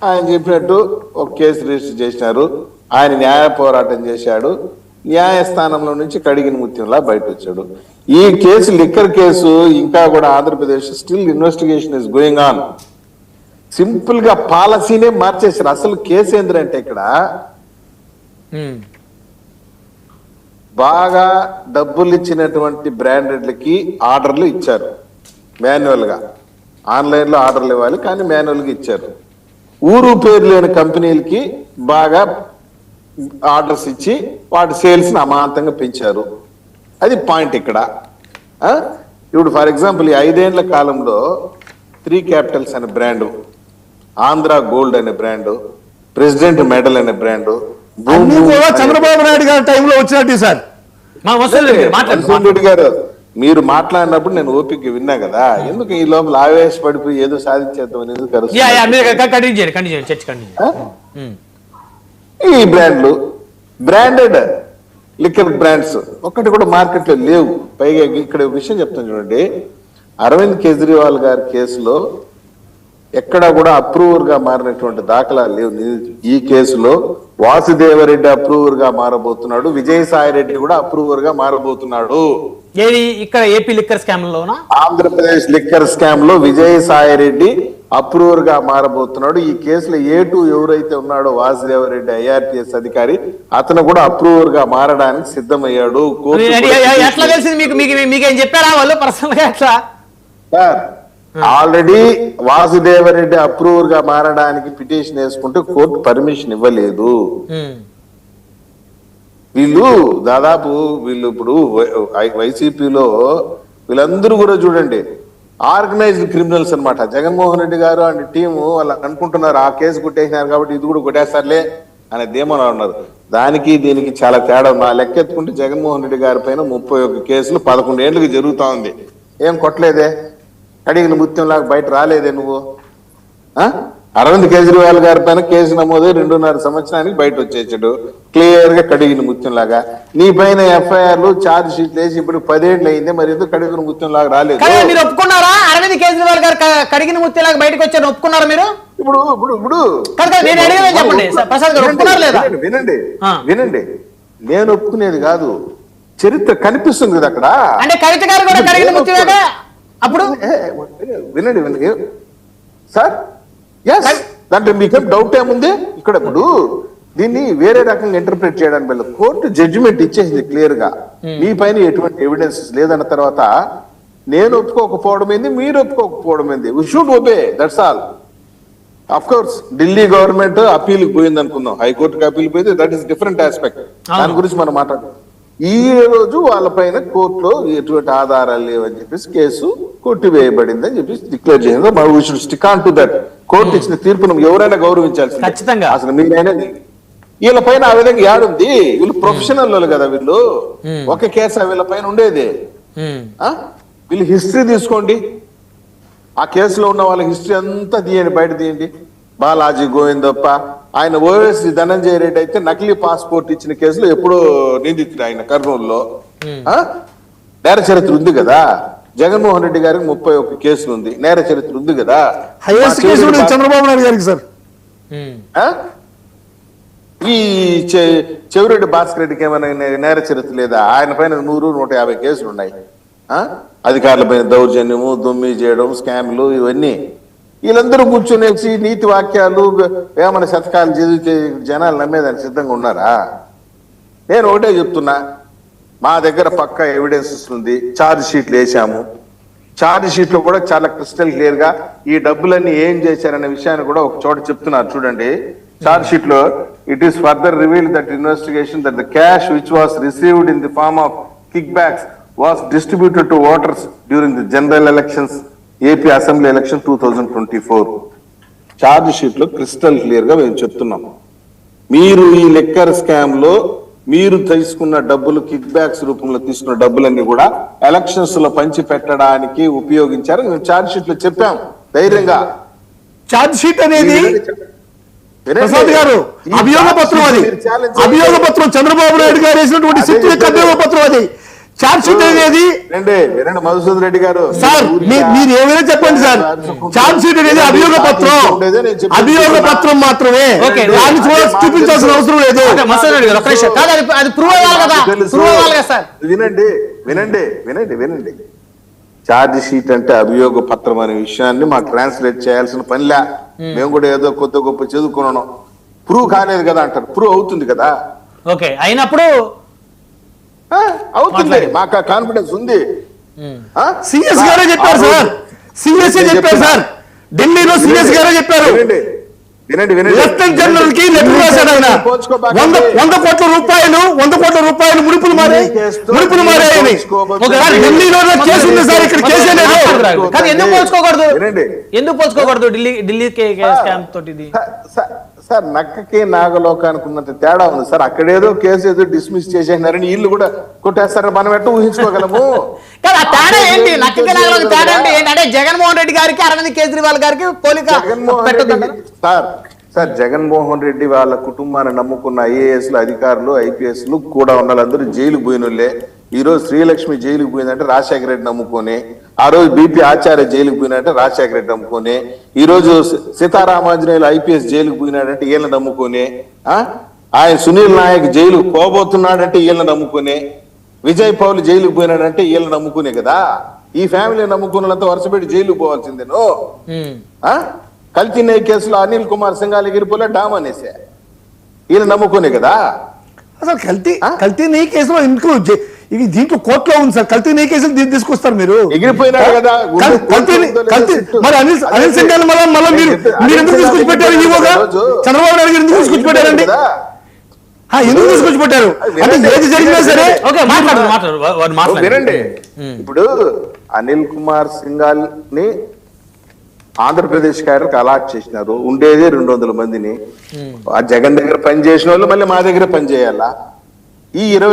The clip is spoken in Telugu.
ఆయన చెప్పినట్టు ఒక కేసు రిజిస్టర్ చేసినారు. ఆయన న్యాయ పోరాటం చేశాడు. న్యాయస్థానంలో నుంచి కడిగిన ముత్యంలా బయట వచ్చాడు. ఈ కేసు లిక్కర్ కేసు ఇంకా కూడా Andhra Pradesh still investigation is going on. Simple గా పాలసీనే మార్చేశారు. అసలు కేసు ఏంటంటే ఇక్కడ బాగా డబ్బులు ఇచ్చినటువంటి బ్రాండెడ్లకి ఆర్డర్లు ఇచ్చారు. మాన్యువల్ గా ఆన్లైన్ లో ఆర్డర్లు ఇవ్వాలి, కానీ మాన్యువల్ గా ఇచ్చారు. ఊరు పేరు లేని కంపెనీలకి బాగా ఆర్డర్స్ ఇచ్చి వాటి సేల్స్ ని అమాంతంగా పెంచారు. అది పాయింట్ ఇక్కడ. ఇప్పుడు ఫర్ ఎగ్జాంపుల్ ఈ 5 ఏళ్ల కాలంలో 3 క్యాపిటల్స్ అనే బ్రాండ్, ఆంధ్ర గోల్డ్ అనే బ్రాండ్, ప్రెసిడెంట్ మెడల్ అనే బ్రాండ్ చంద్రబాబు నాయుడు గారి టైంలో వచ్చినట్టు సార్. రెడ్డి గారు మీరు మాట్లాడినప్పుడు నేను ఓపిక విన్నా కదా. ఎందుకు ఈ లోపల ఆవేశపడిపోయి ఏదో సాధించేద్దామని ఎందుకు ఈ బ్రాండ్లు బ్రాండెడ్ లిక్కర్ బ్రాండ్స్ ఒక్కటి కూడా మార్కెట్ లో లేవు. పైగా ఇక్కడ విషయం చెప్తాను చూడండి, అరవింద్ కేజ్రీవాల్ గారి కేసులో ఎక్కడా కూడా అప్రూవర్ గా మారినటువంటి దాఖలాలు లేవు. ఈ కేసులో వాసుదేవరెడ్డి అప్రూవర్ గా మారబోతున్నాడు, విజయసాయి రెడ్డి కూడా అప్రూవర్ గా మారబోతున్నాడు. ఇక్కడ ఏపీ లిక్కర్ స్కామ్ లోనా, ఆంధ్రప్రదేశ్ లిక్కర్ స్కామ్ లో విజయసాయి రెడ్డి అప్రూవర్ గా మారబోతున్నాడు. ఈ కేసులో A2 ఎవరైతే ఉన్నాడో వాసుదేవరెడ్డి IRTS అధికారి, అతను కూడా అప్రూవర్ గా మారడానికి సిద్ధమయ్యాడు. ఎట్లా తెలిసింది మీకేం చెప్పారా వాళ్ళు పర్సనల్ గా? ఎట్లా సార్, ఆల్రెడీ వాసుదేవరెడ్డి అప్రూవర్ గా మారడానికి పిటిషన్ వేసుకుంటే కోర్టు పర్మిషన్ ఇవ్వలేదు. వీళ్ళు దాదాపు ఇప్పుడు వైసీపీలో వీళ్ళందరూ కూడా చూడండి ఆర్గనైజ్డ్ క్రిమినల్స్ అన్నమాట. జగన్మోహన్ రెడ్డి గారు అండ్ టీము వాళ్ళు అనుకుంటున్నారు ఆ కేసు కొట్టేసినారు కాబట్టి ఇది కూడా కొట్టేస్తారులే అనే ధీమాలో ఉన్నారు. దానికి దీనికి చాలా తేడా ఉంది. ఆ లెక్క ఎత్తుకుంటే జగన్మోహన్ రెడ్డి గారి పైన 31 కేసులు 11 ఏళ్ళకి జరుగుతా ఉంది. ఏం కొట్టలేదే, అడిగిన ముత్యంలాగా బయట రాలేదే నువ్వు. అరవింద్ కేజ్రీవాల్ గారి పైన కేసు నమోదు 2.5 సంవత్సరానికి బయట వచ్చేసాడు క్లియర్ గా కడిగిన ముత్యం లాగా. నీ పైన FIRలు ఛార్జ్ షీట్లు వేసి ఇప్పుడు 10 ఏళ్ళు అయింది, మరి ఎందుకు కడిగిన ముత్యం లాగా రాలేదు? మీరు ఒప్పుకున్నారా అరవింద్ కేజ్రీవాల్ గారు కడిగిన ముత్యం లాగా బయటకు వచ్చారు? ఒప్పుకున్నారా మీరు? వినండి వినండి, నేను ఒప్పుకునేది కాదు, చరిత్ర కనిపిస్తుంది కదా అక్కడ. అంటే కవిత గారు కూడా కడిగిన ముత్యం అప్పుడు వినండి వినండి సార్. దాంట్లో మీకేం డౌట్ ఏముంది? ఇక్కడ ఇప్పుడు దీన్ని వేరే రకంగా ఇంటర్ప్రిట్ చేయడానికి వెళ్ళి కోర్టు జడ్జిమెంట్ ఇచ్చేసింది క్లియర్ గా, మీ పైన ఎటువంటి ఎవిడెన్సెస్ లేదన్న తర్వాత నేను ఒప్పుకోకపోవడం ఏంది, మీరు ఒప్పుకోకపోవడం ఏంది? We should obey, that's all. Of course Delhi government appeal పోయింది అనుకుందాం, హైకోర్టుకి అప్పీల్ పోయింది, దట్ ఈస్ డిఫరెంట్ ఆస్పెక్ట్. దాని గురించి మనం మాట్లాడుతాం. ఈ రోజు వాళ్ళపైన కోర్టులో ఎటువంటి ఆధారాలు లేవని చెప్పేసి కేసు కొట్టివేయబడింది అని చెప్పేసి డిక్లేర్ చేసింది. We should stick on to that. Court ఇచ్చిన తీర్పును ఎవరైనా గౌరవించాల్సింది. ఖచ్చితంగా అసలు మీరైనా వీళ్ళ పైన ఆ విధంగా ఏడుంది? వీళ్ళు ప్రొఫెషనల్ కదా, వీళ్ళు ఒక కేసు వీళ్ళ పైన ఉండేది. వీళ్ళు హిస్టరీ తీసుకోండి, ఆ కేసులో ఉన్న వాళ్ళ హిస్టరీ అంతా తీయండి, బయట తీయండి. బాలాజీ గోవిందప్ప, ఆయన OS ధనంజయ రెడ్డి అయితే నకిలీ పాస్పోర్ట్ ఇచ్చిన కేసులో ఎప్పుడో నిందితుడు ఆయన కర్నూలులో. నేర చరిత్ర ఉంది కదా. జగన్మోహన్ రెడ్డి గారికి 31 కేసులు ఉంది, నేర చరిత్ర ఉంది కదా. చంద్రబాబు నాయుడు గారికి సార్ ఈ చెవిరెడ్డి భాస్కర్ రెడ్డికి ఏమైనా నేర చరిత్ర లేదా? ఆయన పైన 100-150 కేసులు ఉన్నాయి. అధికారుల పైన దౌర్జన్యము, దొమ్మి చేయడం, స్కామ్లు, ఇవన్నీ. వీళ్ళందరూ కూర్చునేసి నీతి వాక్యాలు ఏమైనా శతకాలు చదివితే జనాలు నమ్మేదానికి సిద్ధంగా ఉన్నారా? నేను ఒకటే చెప్తున్నా, మా దగ్గర పక్కా ఎవిడెన్సెస్ ఉంది, ఛార్జ్ షీట్లు వేసాము. ఛార్జ్ షీట్ లో కూడా చాలా క్రిస్టల్ క్లియర్ గా ఈ డబ్బులన్నీ ఏం చేశారనే విషయాన్ని కూడా ఒక చోట చెప్తున్నారు చూడండి. ఛార్జ్ షీట్ లో it is further revealed that investigation that the cash which was received in the form of kickbacks was distributed to voters during the general elections AP assembly election 2024. Charge sheet లో క్రిస్టల్ క్లియర్ గా మేము చెప్తున్నాం, మీరు ఈ లిక్కర్ స్కామ్ లో మీరు తీసుకున్న డబ్బులు, కిక్ బ్యాక్స్ రూపంలో తీసుకున్న డబ్బులన్నీ కూడా ఎలక్షన్స్ లో పంచి పెట్టడానికి ఉపయోగించారు. మేము ఛార్జ్ షీట్ లో చెప్పాం ధైర్యంగా. ఛార్జ్ షీట్ అనేది ప్రసాద్ గారు అభియోగ పత్రం, అది అభియోగ పత్రం, చంద్రబాబు నాయుడు గారు వేసినటువంటి శక్తి యొక్క అభియోగ పత్రం అది. ఛార్జ్ షీట్ అనేది వినండి మధుసూదన్ రెడ్డి గారు, సార్ మీరు ఏమైనా చెప్పండి సార్. ఛార్జ్ షీట్ అనేది అభియోగ పత్రం మాత్రమే. ఓకే. దాన్ని చూపించాల్సిన అవసరం లేదు. మసూదన్ రెడ్డి గారు ఒక నిమిషం. కాదు, అది ప్రూవ్ అవ్వాలి కదా, ప్రూవ్ అవ్వాలి కదా సార్. వినండి ఛార్జ్ షీట్ అంటే అభియోగ పత్రం అనే విషయాన్ని మాకు ట్రాన్స్లేట్ చేయాల్సిన పనిలే. మేము కూడా ఏదో కొత్త గొప్ప చదువుకున్నాం. ప్రూవ్ కాలేదు కదా అంటారు, ప్రూవ్ అవుతుంది కదా. ఓకే, అయినప్పుడు అవుతుంది, మాకు కాన్ఫిడెన్స్ ఉంది. సిఎస్ గారే చెప్పారు సార్, సిఎస్ చెప్పారు సార్, ఢిల్లీలో సిఎస్ గారే చెప్పారు. వినండి లెఫ్టినెంట్ జనరల్ కి లెటర్ రాశాడు ఆయన. 100 కోట్ల రూపాయలు ముడుపులు మారాయని. ఢిల్లీలో కేసు ఉంది సార్, ఇక్కడ కేసే లేదు. కానీ ఎందుకు పోల్చుకోకూడదు ఢిల్లీ స్కామ్ తోటి? సార్ నక్కకి నాగలోకానికి ఉన్నంత తేడా ఉంది సార్. అక్కడేదో కేసు ఏదో డిస్మిస్ చేసేసినారని వీళ్ళు కూడా కొట్టేస్తారని మనం ఎట్లా ఊహించుకోగలము? తేడా ఏంటి? నక్కకి నాగలోకి తేడా ఏంటి? అంటే జగన్మోహన్ రెడ్డి గారికి అరవింద్ కేజ్రీవాల్ గారికి పోలిక సార్ జగన్మోహన్ రెడ్డి వాళ్ళ కుటుంబాన్ని నమ్ముకున్న ఐఏఎస్లు అధికారులు ఐపీఎస్లు కూడా ఉన్న వాళ్ళందరూ జైలుకు పోయినోళ్ళే. ఈ రోజు శ్రీలక్ష్మి జైలుకు పోయిందంటే రాజశేఖర రెడ్డి నమ్ముకొని, ఆ రోజు బీపీ ఆచార్య జైలుకు పోయినంటే రాజశేఖర రెడ్డి నమ్ముకొని, ఈ రోజు సీతారామాంజనేయులు ఐపీఎస్ జైలుకు పోయినాడంటే వీళ్ళని నమ్ముకొని, ఆయన సునీల్ నాయక్ జైలుకు పోబోతున్నాడంటే వీళ్ళని నమ్ముకొని, విజయ్ పౌల్ జైలుకు పోయినాడంటే వీళ్ళని నమ్ముకునే కదా. ఈ ఫ్యామిలీ నమ్ముకున్నంత వరుసపెట్టి జైలుకు పోవాల్సిందేను. కల్తీ నెయ్యి కేసులో అనిల్ కుమార్ సింఘాల్ ఎగిరిపోలే డామ్ అనేసే వీళ్ళు నమ్ముకునే కదా. అసలు కల్తీ నెయ్యి కేసులో ఇంక్లూడ్ ఇది దీంట్లో కోర్టులో ఉంది సార్. కల్తీ నెయ్యి కేసులు తీసుకొస్తారు మీరు. ఎగిరిపోయినాడు కదా మరి అనిల్ సింఘాల్ మళ్ళీ మీరు ఎందుకు తీసుకొచ్చి పెట్టారు? ఈవోగా చంద్రబాబు నాయుడు గారు ఎందుకు తీసుకొచ్చి పెట్టారండి? ఎందుకు తీసుకొచ్చి పెట్టారు అంటే ఏది జరిగినా సరే వినండి. ఇప్పుడు అనిల్ కుమార్ సింఘాల్ ని ఆంధ్రప్రదేశ్ క్యాడర్కి అలాట్ చేసినారు. ఉండేదే 200 మందిని. ఆ జగన్ దగ్గర పని చేసిన వాళ్ళు మళ్ళీ మా దగ్గర పని చేయాలా? ఈ